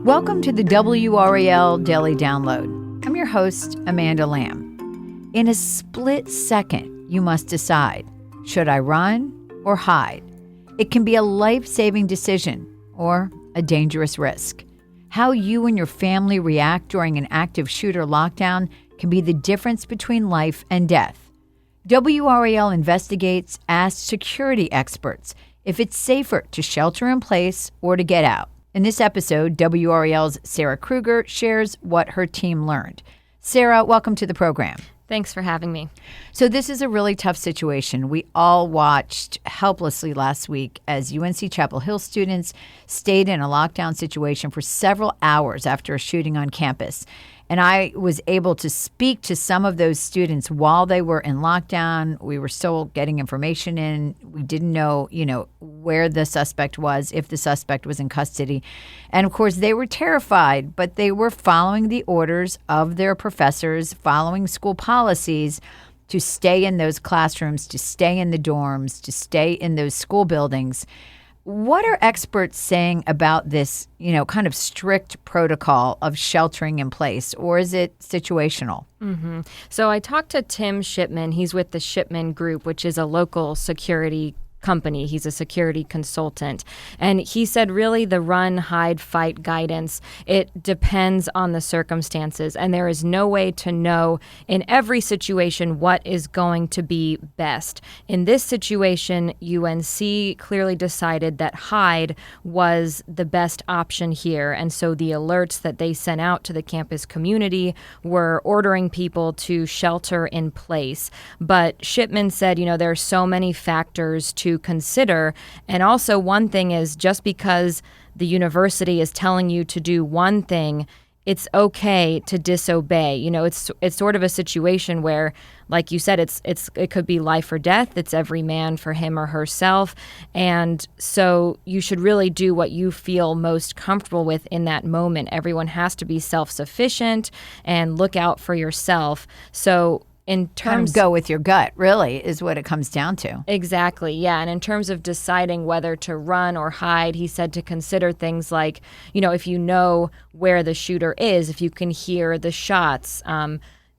Welcome to the WRAL Daily Download. I'm your host, Amanda Lamb. In a split second, you must decide, should I run or hide? It can be a life-saving decision or a dangerous risk. How you and your family react during an active shooter lockdown can be the difference between life and death. WRAL Investigates asked security experts if it's safer to shelter in place or to get out. In this episode, WRAL's Sarah Krueger shares what her team learned. Sarah, welcome to the program. Thanks for having me. So this is a really tough situation. We all watched helplessly last week as UNC Chapel Hill students stayed in a lockdown situation for several hours after a shooting on campus. And I was able to speak to some of those students while they were in lockdown. We were still getting information in. We didn't know, where the suspect was, if the suspect was in custody. And of course, they were terrified, but they were following the orders of their professors, following school policies to stay in those classrooms, to stay in the dorms, to stay in those school buildings. What are experts saying about this, kind of strict protocol of sheltering in place, or is it situational? Mm-hmm. So I talked to Tim Shipman. He's with the Shipman Group, which is a local security company. He's a security consultant. And he said really the run, hide, fight guidance, it depends on the circumstances. And there is no way to know in every situation what is going to be best. In this situation, UNC clearly decided that hide was the best option here. And so the alerts that they sent out to the campus community were ordering people to shelter in place. But Shipman said, there are so many factors to consider. And also one thing is just because the university is telling you to do one thing, it's okay to disobey. It's sort of a situation where, like you said, it could be life or death. It's every man for him or herself. And so you should really do what you feel most comfortable with in that moment. Everyone has to be self-sufficient and look out for yourself. So in terms go with your gut, really, is what it comes down to. Exactly, yeah. And in terms of deciding whether to run or hide, he said to consider things like, if you know where the shooter is, if you can hear the shots,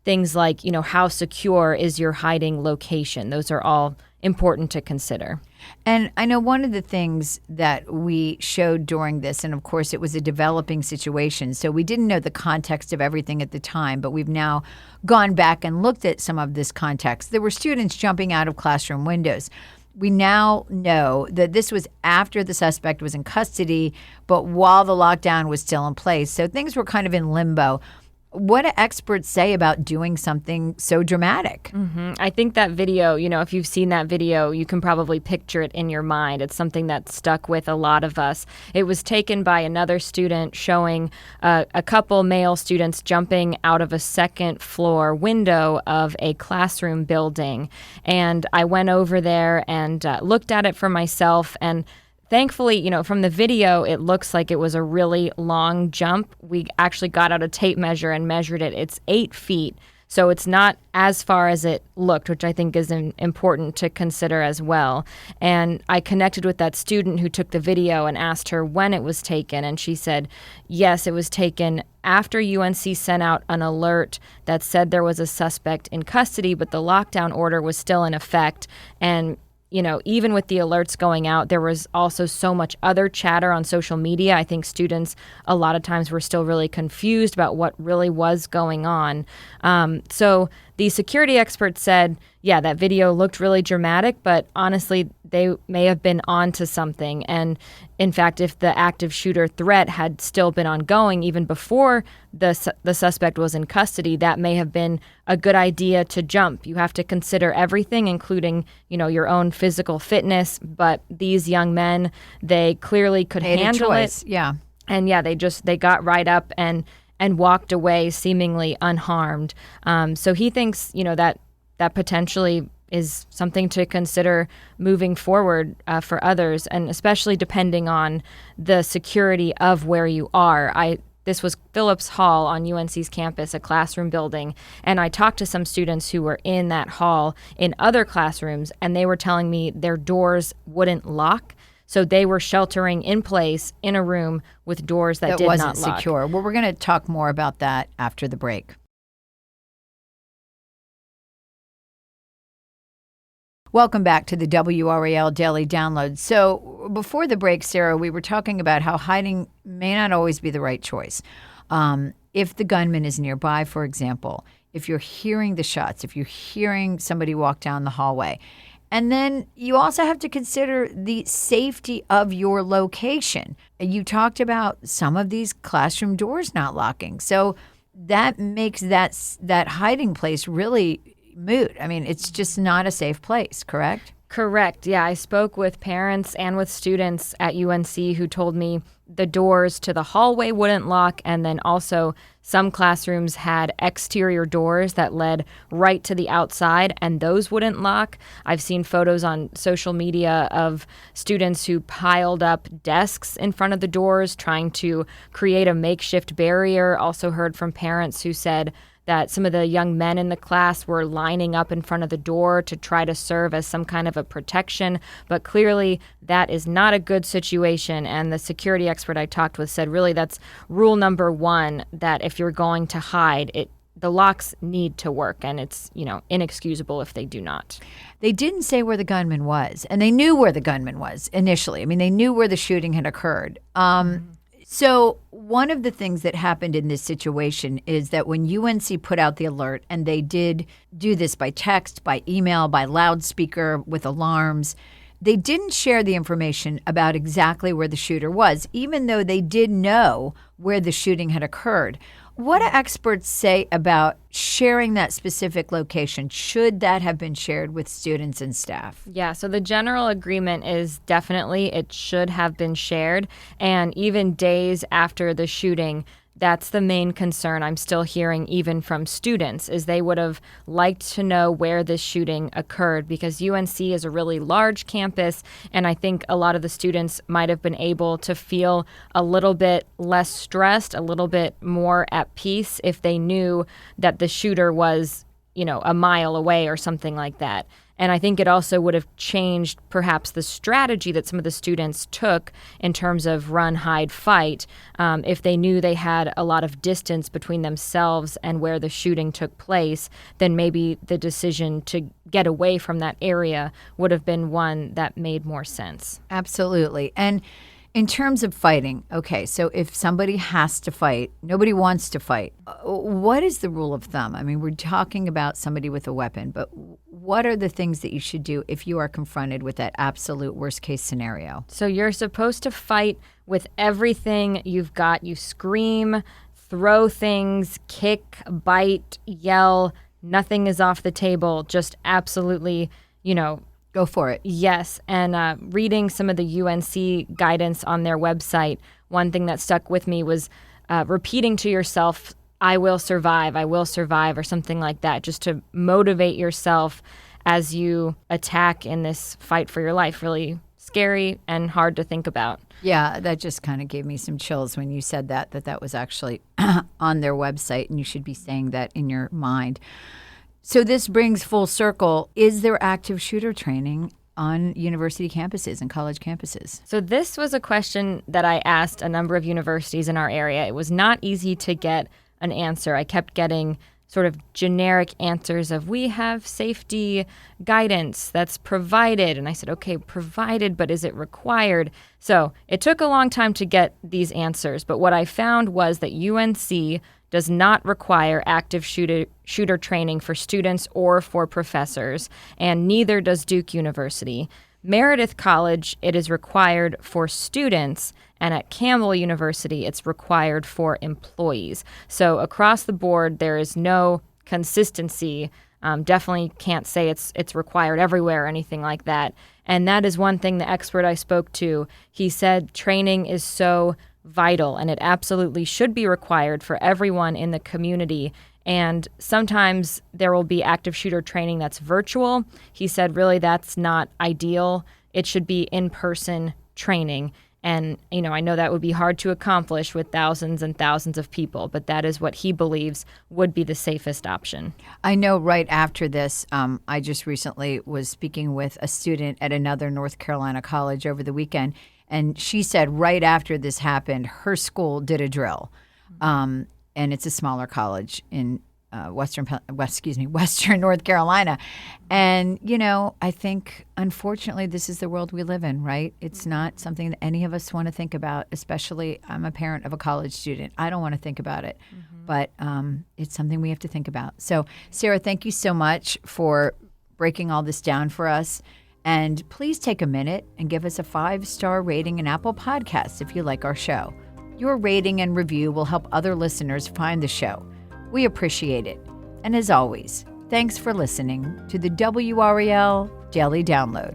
things like, how secure is your hiding location. Those are all important to consider. And I know one of the things that we showed during this, and of course it was a developing situation, so we didn't know the context of everything at the time, but we've now gone back and looked at some of this context. There were students jumping out of classroom windows. We now know that this was after the suspect was in custody, but while the lockdown was still in place. So things were kind of in limbo. What do experts say about doing something so dramatic? Mm-hmm. I think that video, if you've seen that video, you can probably picture it in your mind. It's something that stuck with a lot of us. It was taken by another student showing a couple male students jumping out of a second floor window of a classroom building. And I went over there and looked at it for myself, and thankfully, from the video, it looks like it was a really long jump. We actually got out a tape measure and measured it. It's 8 feet, so it's not as far as it looked, which I think is important to consider as well. And I connected with that student who took the video and asked her when it was taken, and she said, yes, it was taken after UNC sent out an alert that said there was a suspect in custody, but the lockdown order was still in effect. And even with the alerts going out, there was also so much other chatter on social media. I think students a lot of times were still really confused about what really was going on. So the security experts said, yeah, that video looked really dramatic, but honestly, they may have been onto something. And in fact, if the active shooter threat had still been ongoing even before the suspect was in custody, that may have been a good idea to jump. You have to consider everything, including, your own physical fitness. But these young men, they clearly could handle it. Yeah. And yeah, they got right up and walked away seemingly unharmed. So he thinks, that potentially is something to consider moving forward for others, and especially depending on the security of where you are. This was Phillips Hall on UNC's campus, a classroom building, and I talked to some students who were in that hall in other classrooms, and they were telling me their doors wouldn't lock. So they were sheltering in place in a room with doors that did wasn't not lock. secure. Well, we're going to talk more about that after the break. Welcome back to the WRAL Daily Download. So before the break, Sarah, we were talking about how hiding may not always be the right choice. If the gunman is nearby, for example, if you're hearing the shots, if you're hearing somebody walk down the hallway. And then you also have to consider the safety of your location. You talked about some of these classroom doors not locking. So that makes that hiding place really moot. I mean, it's just not a safe place, correct? Correct. Yeah, I spoke with parents and with students at UNC who told me the doors to the hallway wouldn't lock, and then also some classrooms had exterior doors that led right to the outside, and those wouldn't lock. I've seen photos on social media of students who piled up desks in front of the doors trying to create a makeshift barrier. Also heard from parents who said that some of the young men in the class were lining up in front of the door to try to serve as some kind of a protection. But clearly, that is not a good situation. And the security expert I talked with said, really, that's rule number one, that if you're going to hide, the locks need to work, and it's, inexcusable if they do not. They didn't say where the gunman was, and they knew where the gunman was initially. I mean, they knew where the shooting had occurred. So one of the things that happened in this situation is that when UNC put out the alert, and they did do this by text, by email, by loudspeaker, with alarms, they didn't share the information about exactly where the shooter was, even though they did know where the shooting had occurred. What do experts say about sharing that specific location? Should that have been shared with students and staff? Yeah, so the general agreement is definitely it should have been shared. And even days after the shooting, that's the main concern I'm still hearing even from students, is they would have liked to know where this shooting occurred, because UNC is a really large campus, and I think a lot of the students might have been able to feel a little bit less stressed, a little bit more at peace if they knew that the shooter was, a mile away or something like that. And I think it also would have changed perhaps the strategy that some of the students took in terms of run, hide, fight. If they knew they had a lot of distance between themselves and where the shooting took place, then maybe the decision to get away from that area would have been one that made more sense. Absolutely. And in terms of fighting, okay, so if somebody has to fight, nobody wants to fight. What is the rule of thumb? I mean, we're talking about somebody with a weapon, but what are the things that you should do if you are confronted with that absolute worst case scenario? So you're supposed to fight with everything you've got. You scream, throw things, kick, bite, yell. Nothing is off the table. Just absolutely, go for it. Yes. And reading some of the UNC guidance on their website, one thing that stuck with me was repeating to yourself, I will survive, or something like that, just to motivate yourself as you attack in this fight for your life. Really scary and hard to think about. Yeah, that just kind of gave me some chills when you said that was actually on their website, and you should be saying that in your mind. So this brings full circle. Is there active shooter training on university campuses and college campuses? So this was a question that I asked a number of universities in our area. It was not easy to get an answer. I kept getting sort of generic answers of, we have safety guidance that's provided. And I said, okay, provided, but is it required? So it took a long time to get these answers. But what I found was that UNC does not require active shooter training for students or for professors, and neither does Duke University. Meredith College, it is required for students, and at Campbell University, it's required for employees. So across the board, there is no consistency. Definitely can't say it's required everywhere or anything like that. And that is one thing the expert I spoke to, he said training is so vital, and it absolutely should be required for everyone in the community. And sometimes there will be active shooter training that's virtual. He said really that's not ideal. It should be in-person training. And, I know that would be hard to accomplish with thousands and thousands of people, but that is what he believes would be the safest option. I know right after this, I just recently was speaking with a student at another North Carolina college over the weekend, and she said right after this happened, her school did a drill. And it's a smaller college in Western North Carolina. And, I think, unfortunately, this is the world we live in, right? It's not something that any of us want to think about, especially I'm a parent of a college student. I don't want to think about it, but it's something we have to think about. So, Sarah, thank you so much for breaking all this down for us. And please take a minute and give us a 5-star rating in Apple Podcasts if you like our show. Your rating and review will help other listeners find the show. We appreciate it. And as always, thanks for listening to the WRAL Daily Download.